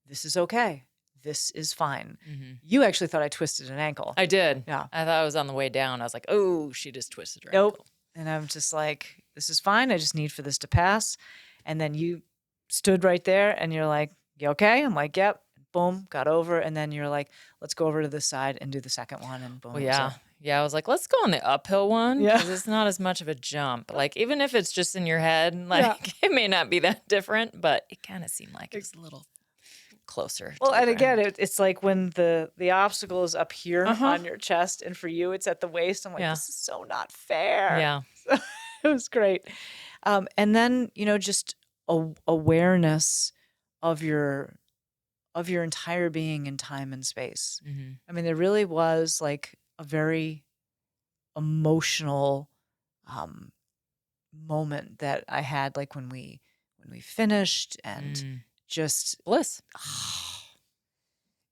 this is okay. this is fine. Mm-hmm. You actually thought I twisted an ankle. I did. Yeah. I thought I was on the way down. I was like, oh, she just twisted her Nope. ankle. And I'm just like, this is fine. I just need for this to pass. And then you stood right there and you're like, you okay? I'm like, yep. Boom, got over. And then you're like, let's go over to this side and do the second one. And boom. Well, it was yeah. over. Yeah, I was like, let's go on the uphill one Yeah. because it's not as much of a jump. Like, even if it's just in your head, like, it may not be that different, but it kind of seemed like it's a little closer. Well, to the and again, ground. it's like when the obstacle is up here Uh-huh. on your chest, and for you, it's at the waist. I'm like, this is so not fair. Yeah. So, it was great. And then, just awareness of your entire being in time and space. Mm-hmm. I mean, there really was like a very emotional moment that I had, like when we finished, and just bliss.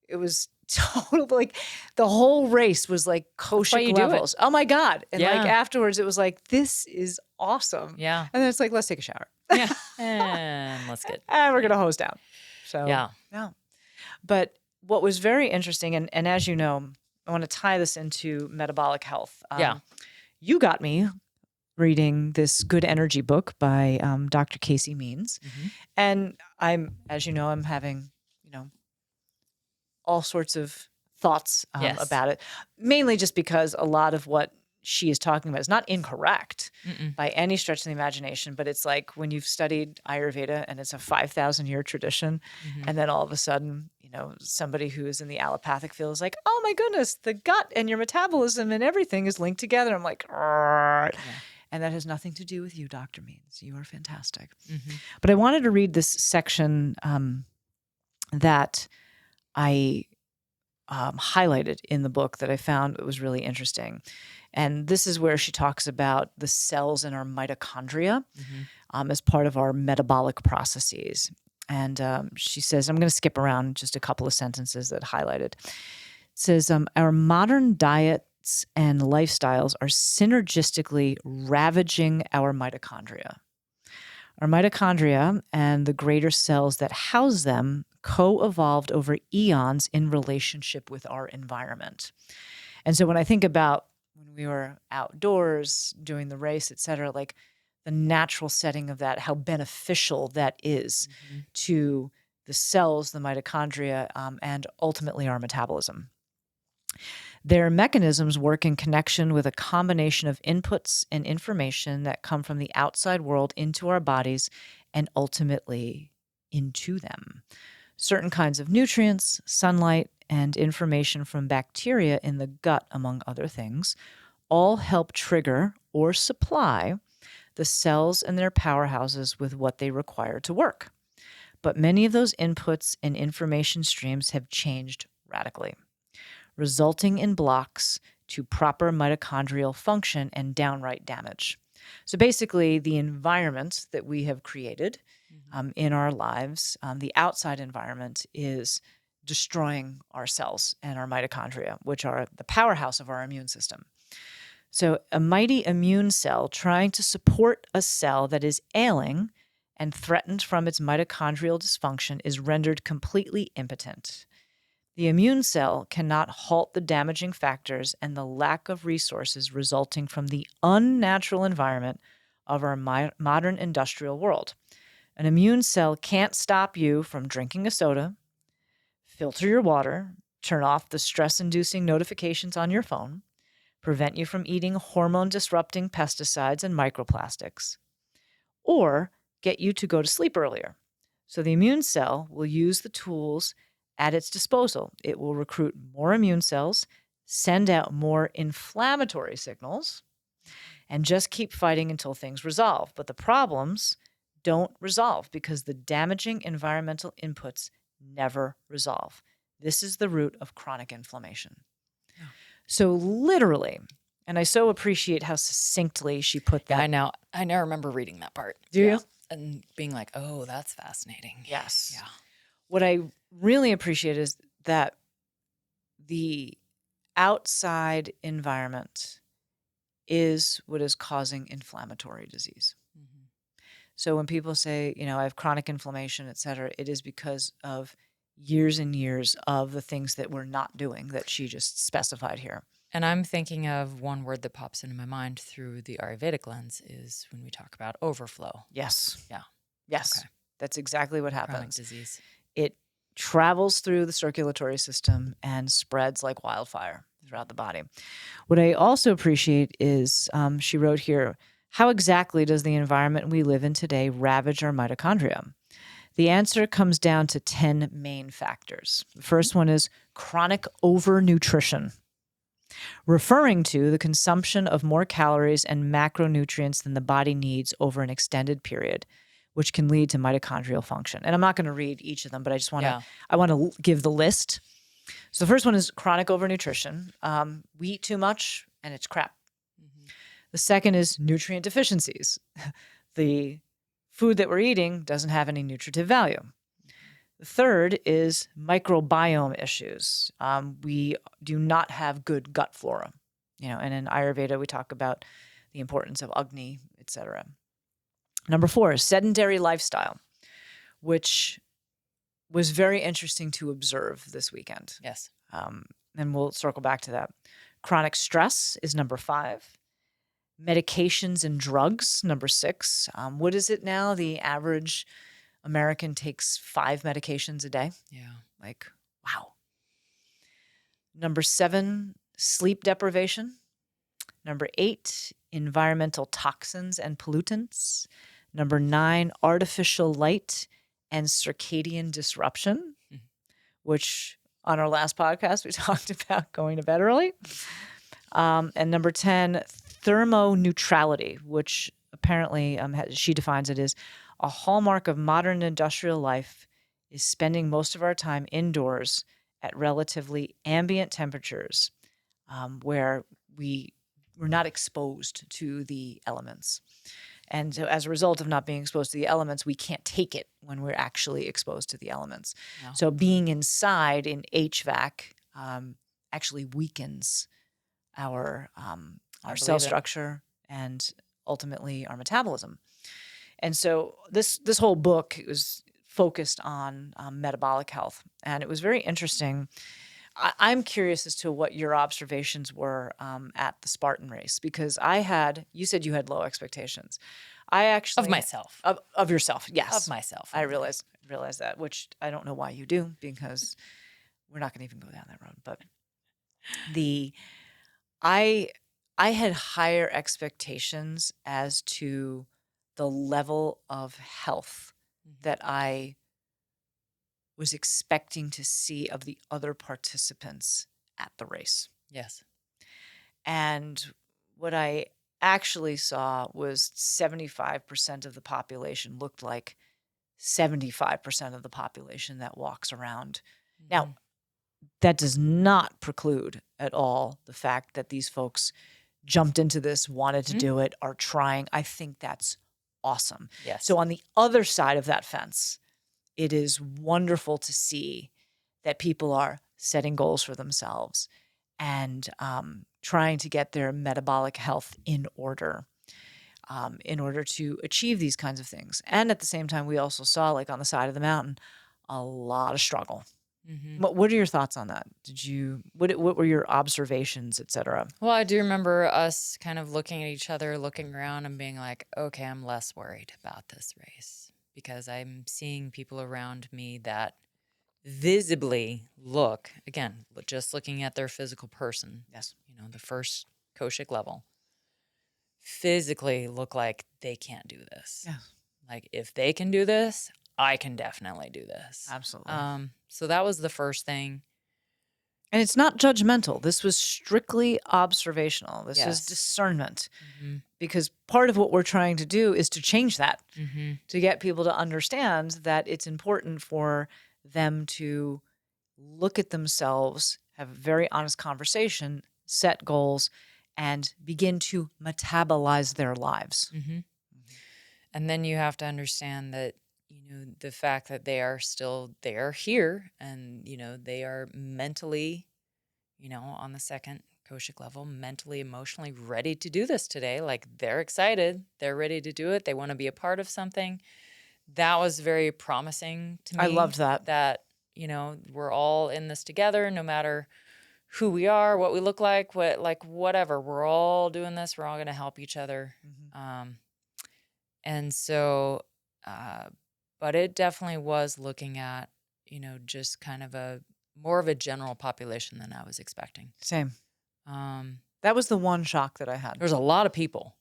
It was total, like the whole race was like kosher levels. Oh my God. And like afterwards it was like, this is awesome. Yeah. And then it's like, let's take a shower. Yeah. And let's get. And we're going to hose down. So, yeah. But what was very interesting, and as you know, I want to tie this into metabolic health. You got me reading this Good Energy book by Dr. Casey Means. Mm-hmm. And as you know, I'm having, all sorts of thoughts about it, mainly just because a lot of what she is talking about is not incorrect by any stretch of the imagination, but it's like when you've studied Ayurveda and it's a 5,000-year tradition, and then all of a sudden, somebody who is in the allopathic field is like, oh my goodness, the gut and your metabolism and everything is linked together. I'm like, and that has nothing to do with you, Dr. Means. You are fantastic. But I wanted to read this section that I highlighted in the book that I found it was really interesting. And this is where she talks about the cells in our mitochondria as part of our metabolic processes. And she says, I'm going to skip around just a couple of sentences that highlighted. It says, our modern diets and lifestyles are synergistically ravaging our mitochondria. Our mitochondria and the greater cells that house them co-evolved over eons in relationship with our environment. And so when I think about when we were outdoors doing the race, et cetera, like the natural setting of that, how beneficial that is to the cells, the mitochondria, and ultimately our metabolism. Their mechanisms work in connection with a combination of inputs and information that come from the outside world into our bodies and ultimately into them. Certain kinds of nutrients, sunlight, and information from bacteria in the gut, among other things, all help trigger or supply the cells and their powerhouses with what they require to work. But many of those inputs and information streams have changed radically, resulting in blocks to proper mitochondrial function and downright damage. So basically, the environment that we have created in our lives, the outside environment, is destroying our cells and our mitochondria, which are the powerhouse of our immune system. So a mighty immune cell trying to support a cell that is ailing and threatened from its mitochondrial dysfunction is rendered completely impotent. The immune cell cannot halt the damaging factors and the lack of resources resulting from the unnatural environment of our modern industrial world. An immune cell can't stop you from drinking a soda, filter your water, turn off the stress-inducing notifications on your phone, prevent you from eating hormone-disrupting pesticides and microplastics, or get you to go to sleep earlier. So the immune cell will use the tools at its disposal. It will recruit more immune cells, send out more inflammatory signals, and just keep fighting until things resolve. But the problems don't resolve because the damaging environmental inputs never resolve. This is the root of chronic inflammation. Yeah. So literally, and I so appreciate how succinctly she put that. Yeah, I now remember reading that part. Do you? And being like, oh, that's fascinating. Yes. Yeah. What I really appreciate is that the outside environment is what is causing inflammatory disease. So when people say, I have chronic inflammation, et cetera, it is because of years and years of the things that we're not doing that she just specified here. And I'm thinking of one word that pops into my mind through the Ayurvedic lens is when we talk about overflow. Yes. Yeah. Yes. Okay. That's exactly what Chronic happens. disease. It travels through the circulatory system and spreads like wildfire throughout the body. What I also appreciate is she wrote here, how exactly does the environment we live in today ravage our mitochondria? The answer comes down to 10 main factors. The first one is chronic overnutrition, referring to the consumption of more calories and macronutrients than the body needs over an extended period, which can lead to mitochondrial function. And I'm not going to read each of them, but I just want to, I want to give the list. So the first one is chronic overnutrition. We eat too much and it's crap. Mm-hmm. The second is nutrient deficiencies. The food that we're eating doesn't have any nutritive value. The third is microbiome issues. We do not have good gut flora, and in Ayurveda, we talk about the importance of Agni, etc. Number 4 is sedentary lifestyle, which was very interesting to observe this weekend. Yes. And we'll circle back to that. Chronic stress is number 5. Medications and drugs, number 6. What is it now? The average American takes 5 medications a day. Yeah. Like, wow. Number 7, sleep deprivation. Number 8, environmental toxins and pollutants. Number 9, artificial light and circadian disruption, which on our last podcast, we talked about going to bed early. And number 10, thermoneutrality, which apparently she defines it as a hallmark of modern industrial life is spending most of our time indoors at relatively ambient temperatures where we're not exposed to the elements. And so as a result of not being exposed to the elements, we can't take it when we're actually exposed to the elements. No. So being inside in HVAC actually weakens our cell structure and ultimately our metabolism. And so this whole book was focused on metabolic health. And it was very interesting. I'm curious as to what your observations were at the Spartan race, because you said you had low expectations. I actually... Of myself. Of yourself, yes. Of myself. I realize that, which I don't know why you do, because we're not going to even go down that road. But I had higher expectations as to the level of health that I was expecting to see of the other participants at the race. Yes. And what I actually saw was 75% of the population looked like 75% of the population that walks around. Mm-hmm. Now, that does not preclude at all the fact that these folks jumped into this, wanted to do it, are trying. I think that's awesome. Yes. So on the other side of that fence, it is wonderful to see that people are setting goals for themselves and trying to get their metabolic health in order to achieve these kinds of things. And at the same time, we also saw, like on the side of the mountain, a lot of struggle. Mm-hmm. What are your thoughts on that? What were your observations, et cetera? Well, I do remember us kind of looking at each other, looking around and being like, okay, I'm less worried about this race because I'm seeing people around me that visibly look, again, just looking at their physical person. Yes. The first Koshik level, physically look like they can't do this. Yeah. Like if they can do this, I can definitely do this. Absolutely. So that was the first thing. And it's not judgmental. This was strictly observational. This is discernment. Mm-hmm. Because part of what we're trying to do is to change that, to get people to understand that it's important for them to look at themselves, have a very honest conversation, set goals, and begin to metabolize their lives. Mm-hmm. And then you have to understand that, the fact that they are here and, they are mentally, on the second Koshik level, mentally, emotionally ready to do this today. Like they're excited. They're ready to do it. They want to be a part of something. That was very promising to me. I loved that. That we're all in this together, no matter who we are, what we look like, whatever. We're all doing this. We're all going to help each other. And so, but it definitely was looking at, just kind of more of a general population than I was expecting. Same. That was the one shock that I had. There's a lot of people,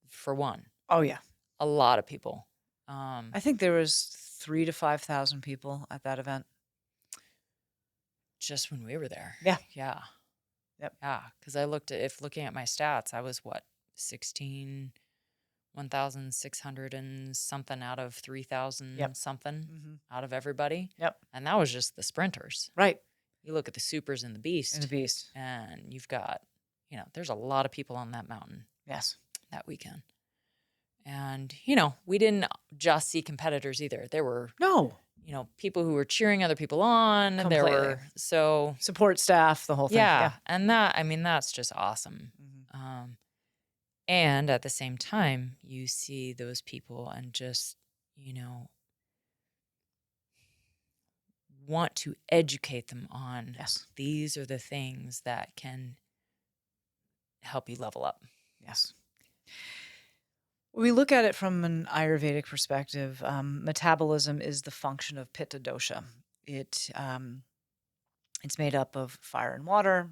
for one. Oh, yeah. A lot of people. I think there was 3,000 to 5,000 people at that event. Just when we were there. Yeah. Yeah. Yep. Yeah. Because looking at my stats, I was 1,600 and something out of 3,000 something out of everybody. Yep. And that was just the sprinters. Right. You look at the supers and the beast. And you've got, there's a lot of people on that mountain. Yes. That weekend. And, we didn't just see competitors either. There were people who were cheering other people on. Completely. There were support staff, the whole thing. Yeah. And that's just awesome. And at the same time, you see those people and just, want to educate them on these are the things that can help you level up. Yes. We look at it from an Ayurvedic perspective. Metabolism is the function of Pitta dosha. It's made up of fire and water,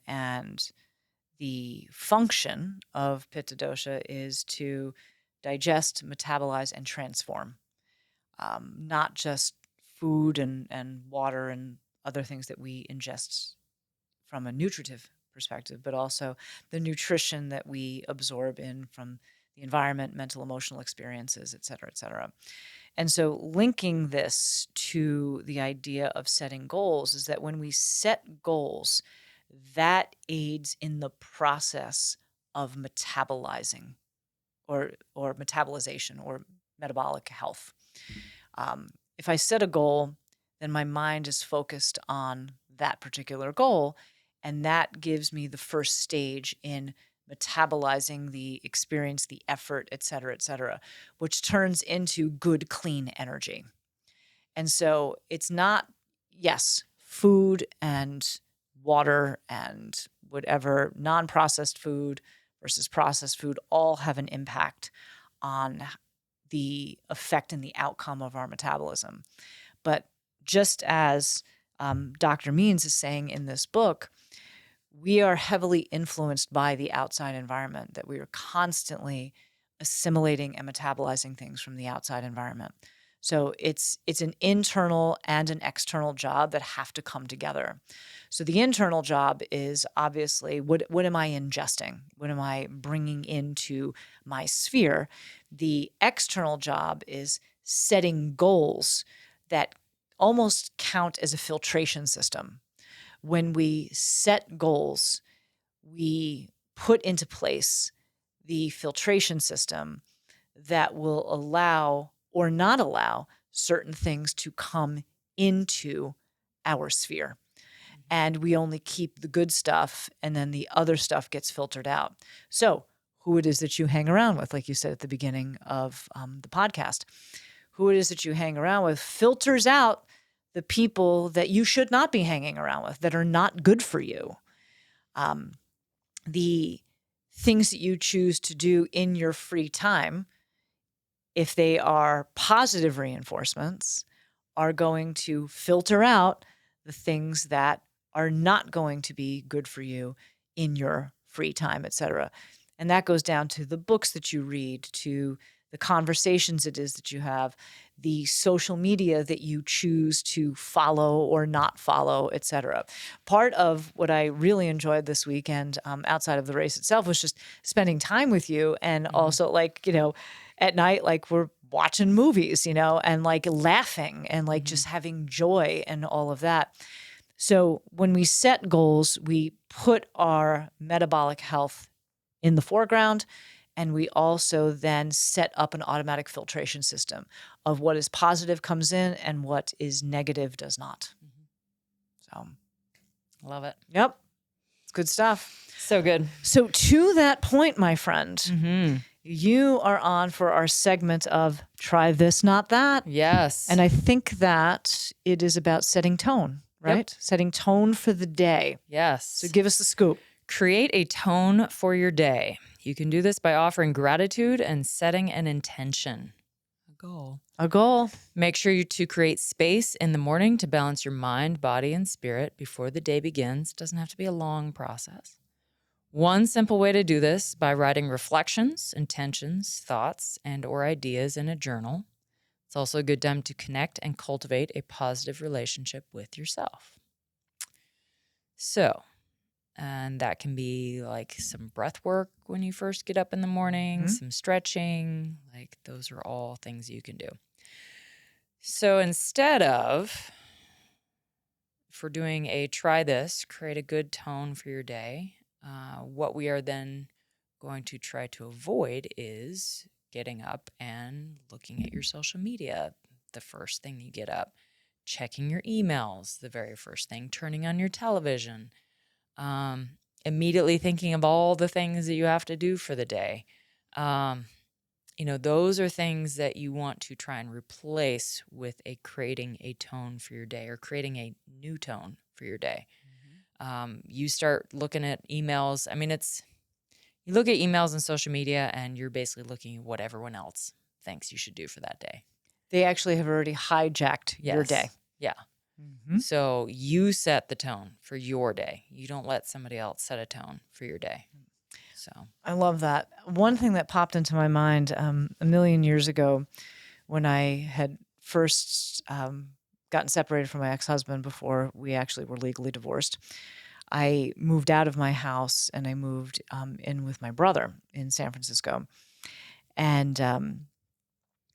and the function of Pitta dosha is to digest, metabolize, and transform. Not just food and water and other things that we ingest from a nutritive perspective, but also the nutrition that we absorb in from the environment, mental, emotional experiences, et cetera, et cetera. And so linking this to the idea of setting goals is that when we set goals, that aids in the process of metabolizing or metabolization or metabolic health. If I set a goal, then my mind is focused on that particular goal, and that gives me the first stage in metabolizing the experience, the effort, et cetera, which turns into good, clean energy. And so it's not, food and water and whatever, non-processed food versus processed food all have an impact on the effect and the outcome of our metabolism. But just as Dr. Means is saying in this book, we are heavily influenced by the outside environment, that we are constantly assimilating and metabolizing things from the outside environment. So it's an internal and an external job that have to come together. So the internal job is obviously, what am I ingesting? What am I bringing into my sphere? The external job is setting goals that almost count as a filtration system. When we set goals, we put into place the filtration system that will allow or not allow certain things to come into our sphere. And we only keep the good stuff, and then the other stuff gets filtered out. So who it is that you hang around with, like you said at the beginning of the podcast, who it is that you hang around with filters out the people that you should not be hanging around with, that are not good for you. The things that you choose to do in your free time, if they are positive reinforcements, are going to filter out the things that are not going to be good for you in your free time, et cetera. And that goes down to the books that you read, to the conversations it is that you have, the social media that you choose to follow or not follow, et cetera. Part of what I really enjoyed this weekend, outside of the race itself, was just spending time with you, and also at night, we're watching movies, and laughing and just having joy and all of that. So when we set goals, we put our metabolic health in the foreground, and we also then set up an automatic filtration system of what is positive comes in and what is negative does not. So, love it. Yep. It's good stuff. So good. So to that point, my friend, You are on for our segment of Try This, Not That. Yes. And I think that it is about setting tone, right? Yep. Setting tone for the day. Yes. So give us the scoop. Create a tone for your day. You can do this by offering gratitude and setting an intention. A goal. Make sure to create space in the morning to balance your mind, body, and spirit before the day begins. It doesn't have to be a long process. One simple way to do this by writing reflections, intentions, thoughts, and or ideas in a journal. It's also a good time to connect and cultivate a positive relationship with yourself. So, and that can be like some breath work when you first get up in the morning, some stretching, like those are all things you can do. So instead of, for doing a try this, create a good tone for your day, what we are then going to try to avoid is getting up and looking at your social media the first thing you get up, checking your emails the very first thing, turning on your television, immediately thinking of all the things that you have to do for the day. Those are things that you want to try and replace with creating a tone for your day or creating a new tone for your day. You start looking at emails. I mean, you look at emails and social media and you're basically looking at what everyone else thinks you should do for that day. They actually have already hijacked your day. Yeah. So you set the tone for your day. You don't let somebody else set a tone for your day. So I love that. One thing that popped into my mind a million years ago when I had first gotten separated from my ex-husband before we actually were legally divorced, I moved out of my house and I moved in with my brother in San Francisco. And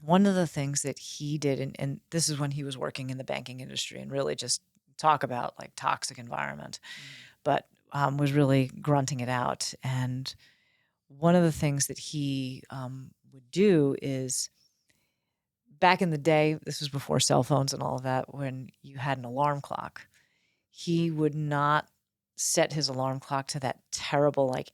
one of the things that he did, and this is when he was working in the banking industry and really just talk about like toxic environment, but was really grunting it out. And one of the things that he would do is, back in the day, this was before cell phones and all of that, when you had an alarm clock, he would not set his alarm clock to that terrible like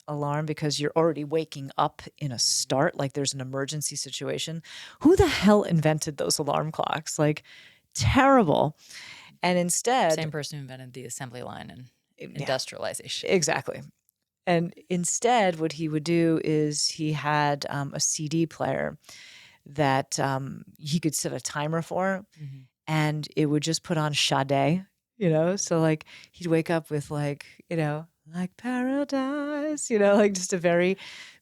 alarm because you're already waking up in a start, like there's an emergency situation. Who the hell invented those alarm clocks? Like, terrible. And instead, same person who invented the assembly line and industrialization. Exactly. And instead, what he would do is he had a CD player that he could set a timer for, and it would just put on Sade, So like he'd wake up with like, like paradise, like just a very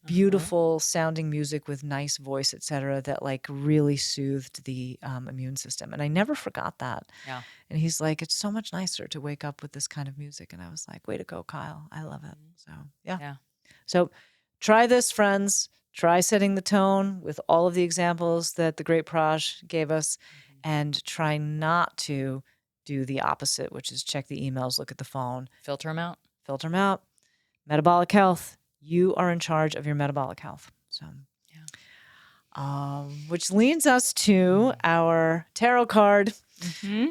beautiful sounding music with nice voice, etc., that like really soothed the immune system. And I never forgot that. Yeah. And he's like, it's so much nicer to wake up with this kind of music. And I was like, way to go, Kyle. I love it. So, yeah. So try this, friends. Try setting the tone with all of the examples that the great Praj gave us, and try not to do the opposite, which is check the emails, look at the phone. Filter them out. Filter them out. Metabolic health. You are in charge of your metabolic health. So, which leads us to our tarot card,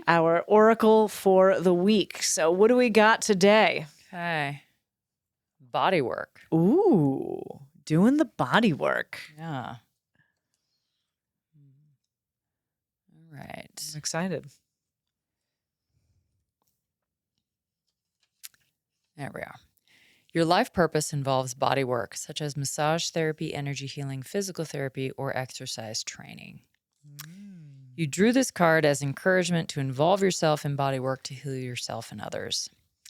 our oracle for the week. So what do we got today? Okay. Body work. Ooh, doing the body work. Yeah. All right. I'm excited. There we are. Your life purpose involves body work, such as massage therapy, energy healing, physical therapy, or exercise training. You drew this card as encouragement to involve yourself in body work to heal yourself and others.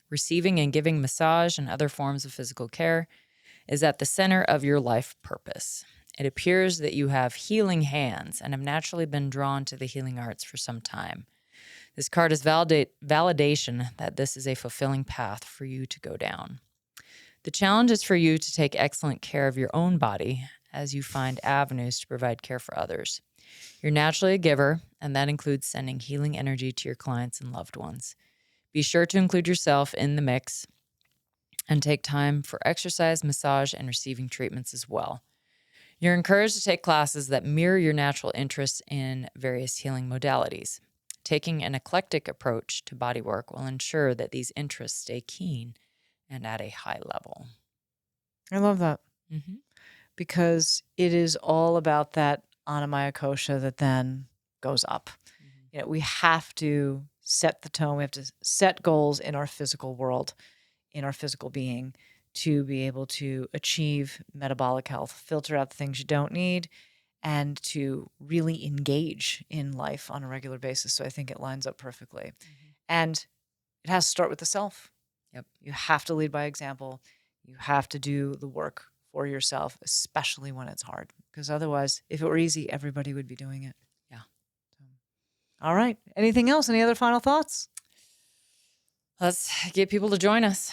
Receiving and giving massage and other forms of physical care is at the center of your life purpose. It appears that you have healing hands and have naturally been drawn to the healing arts for some time. This card is validation that this is a fulfilling path for you to go down. The challenge is for you to take excellent care of your own body as you find avenues to provide care for others. You're naturally a giver, and that includes sending healing energy to your clients and loved ones. Be sure to include yourself in the mix and take time for exercise, massage, and receiving treatments as well. You're encouraged to take classes that mirror your natural interests in various healing modalities. Taking an eclectic approach to body work will ensure that these interests stay keen and at a high level. I love that. because it is all about that Annamaya kosha that then goes up. We have to set the tone. We have to set goals in our physical world, in our physical being, to be able to achieve metabolic health, filter out the things you don't need, and to really engage in life on a regular basis. So I think it lines up perfectly. And it has to start with the self. Yep. You have to lead by example. You have to do the work for yourself, especially when it's hard. Because otherwise, if it were easy, everybody would be doing it. Yeah. All right. Anything else? Any other final thoughts? Let's get people to join us.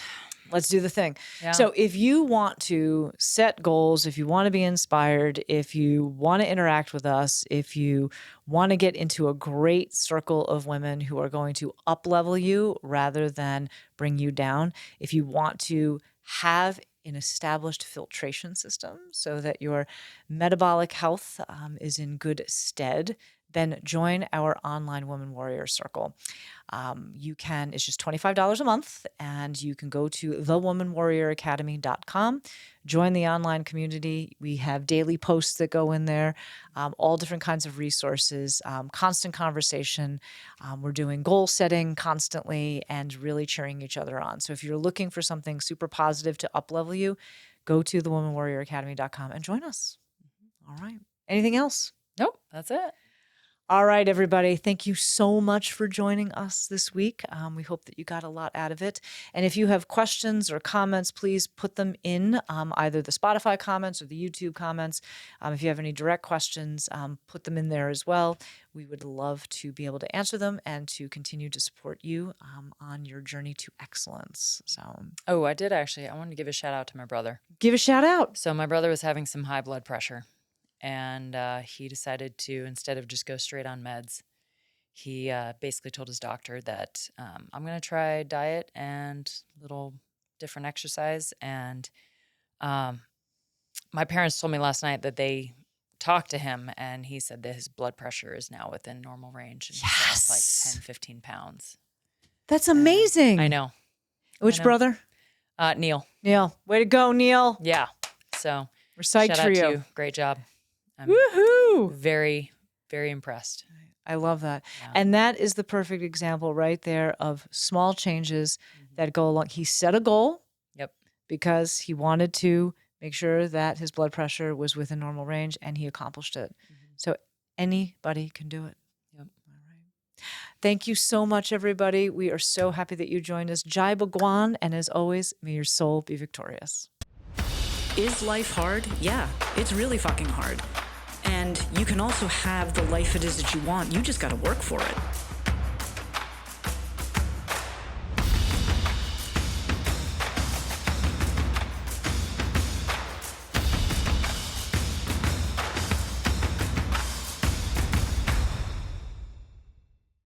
Let's do the thing. Yeah. So if you want to set goals, if you want to be inspired, if you want to interact with us, if you want to get into a great circle of women who are going to up-level you rather than bring you down, if you want to have an established filtration system so that your metabolic health is in good stead, then join our online Woman Warrior Circle. It's just $25 a month, and you can go to thewomanwarrioracademy.com, join the online community. We have daily posts that go in there, all different kinds of resources, constant conversation. We're doing goal setting constantly and really cheering each other on. So if you're looking for something super positive to up-level you, go to thewomanwarrioracademy.com and join us. All right. Anything else? Nope, that's it. All right, everybody. Thank you so much for joining us this week. We hope that you got a lot out of it. And if you have questions or comments, please put them in either the Spotify comments or the YouTube comments. If you have any direct questions, put them in there as well. We would love to be able to answer them and to continue to support you on your journey to excellence. So, I did actually. I wanted to give a shout out to my brother. give a shout out. So my brother was having some high blood pressure. And he decided to, instead of just go straight on meds, he basically told his doctor that I'm going to try diet and little different exercise. And my parents told me last night that they talked to him, and he said that his blood pressure is now within normal range. And Yes. It's like 10, 15 pounds. That's amazing. I know. Which brother? Neil. Neil. Way to go, Neil. Yeah. So We're psyched shout for out you. to you. Great job. I'm Woohoo! very, very impressed. I love that. Yeah. And that is the perfect example right there of small changes that go along. He set a goal. Yep. Because he wanted to make sure that his blood pressure was within normal range, and he accomplished it. So anybody can do it. Yep. All right. Thank you so much, everybody. We are so happy that you joined us. Jai Bhagwan, and as always, may your soul be victorious. Is life hard? Yeah, it's really fucking hard. And you can also have the life it is that you want. You just got to work for it.